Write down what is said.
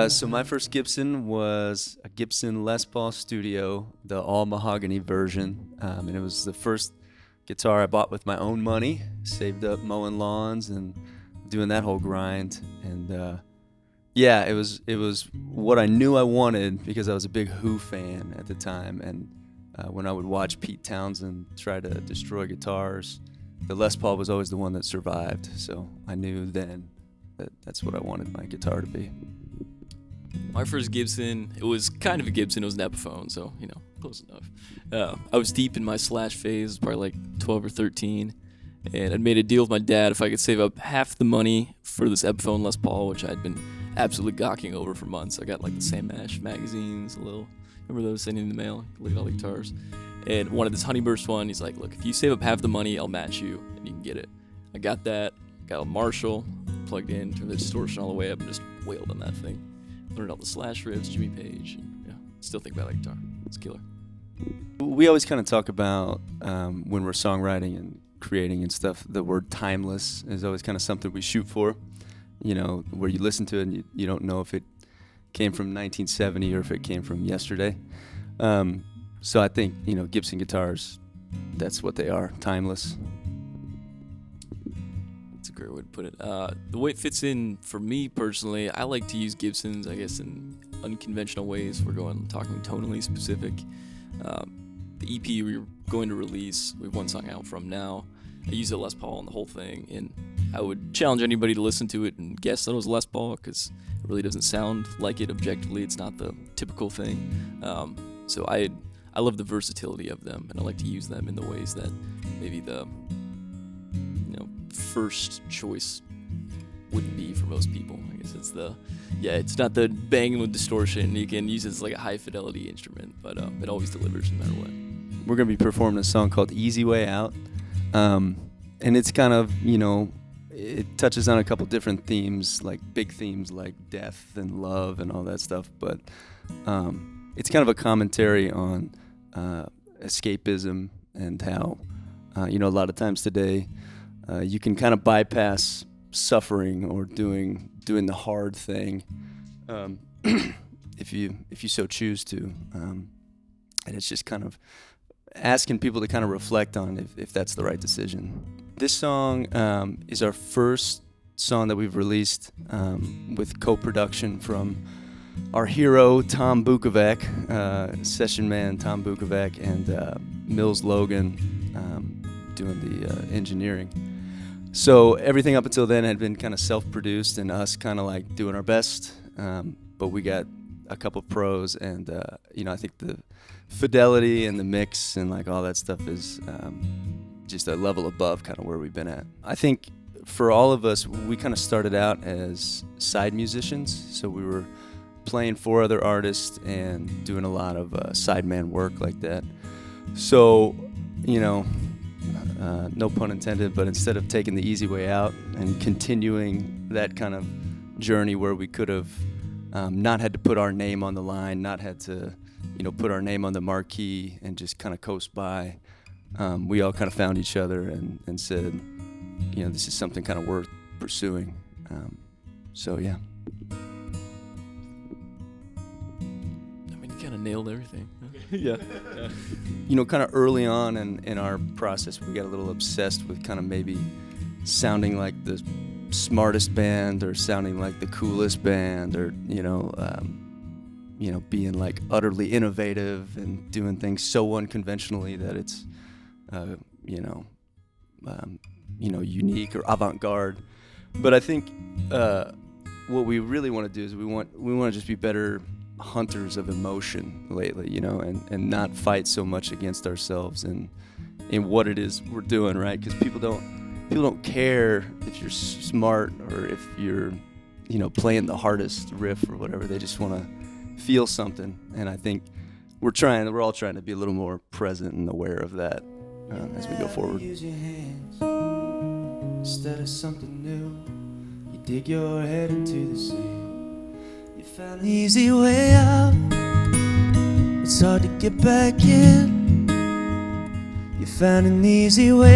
So my first Gibson was a Gibson Les Paul Studio, the all mahogany version, and it was the first guitar I bought with my own money. Saved up mowing lawns and doing that whole grind, and yeah, it was what I knew I wanted because I was a big Who fan at the time, and when I would watch Pete Townsend try to destroy guitars, the Les Paul was always the one that survived. So I knew then that that's what I wanted my guitar to be. My first Gibson, it was kind of a Gibson, it was an Epiphone, so, close enough. I was deep in my Slash phase, probably like 12 or 13, and I'd made a deal with my dad if I could save up half the money for this Epiphone Les Paul, which I'd been absolutely gawking over for months. I got like the Sam Ash magazines, remember those sending in the mail? Look at all the guitars. And wanted this Honeyburst one. He's like, look, if you save up half the money, I'll match you, and you can get it. I got that, got a Marshall, plugged in, turned the distortion all the way up, and just wailed on that thing. Learned all the Slash riffs, Jimmy Page, and still think about that guitar. It's killer. We always kind of talk about when we're songwriting and creating and stuff, the word timeless is always kind of something we shoot for, where you listen to it and you don't know if it came from 1970 or if it came from yesterday. So I think, Gibson guitars, that's what they are, timeless. That's a great way to put it. The way it fits in for me personally, I like to use Gibsons, I guess, in unconventional ways. We're talking tonally specific. The EP we're going to release, we have one song out from now. I use a Les Paul on the whole thing, and I would challenge anybody to listen to it and guess that it was Les Paul, because it really doesn't sound like it objectively. It's not the typical thing. So I love the versatility of them, and I like to use them in the ways that maybe the first choice wouldn't be for most people. I guess it's not the banging with distortion. You can use it as like a high fidelity instrument, but it always delivers no matter what. We're going to be performing a song called Easy Way Out, and it's kind of, it touches on a couple different themes, like big themes like death and love and all that stuff, but it's kind of a commentary on escapism and how, a lot of times today you can kind of bypass suffering or doing the hard thing if you so choose to, and it's just kind of asking people to kind of reflect on if that's the right decision. This song is our first song that we've released with co-production from our hero Tom Bukovac, session man Tom Bukovac, and Mills Logan doing the engineering. So everything up until then had been kind of self-produced and us kind of like doing our best, but we got a couple pros, and I think the fidelity and the mix and like all that stuff is just a level above kind of where we've been at. I think for all of us, we kind of started out as side musicians, so we were playing for other artists and doing a lot of sideman work like that. So, no pun intended, but instead of taking the easy way out and continuing that kind of journey where we could have not had to put our name on the line, not had to, put our name on the marquee and just kind of coast by, we all kind of found each other and said, this is something kind of worth pursuing. So, yeah. Kind of nailed everything. Yeah. Kind of early on in our process, we got a little obsessed with kind of maybe sounding like the smartest band or sounding like the coolest band or, being like utterly innovative and doing things so unconventionally that it's, unique or avant-garde. But I think what we really want to do is we want to just be better hunters of emotion lately, and not fight so much against ourselves in what it is we're doing, right? Because people don't care if you're smart or if you're, playing the hardest riff or whatever. They just want to feel something, and I think we're all trying to be a little more present and aware of that as we go forward. Use your hands instead of something new. You dig your head into the sea. You found the easy way out. It's hard to get back in. You found an easy way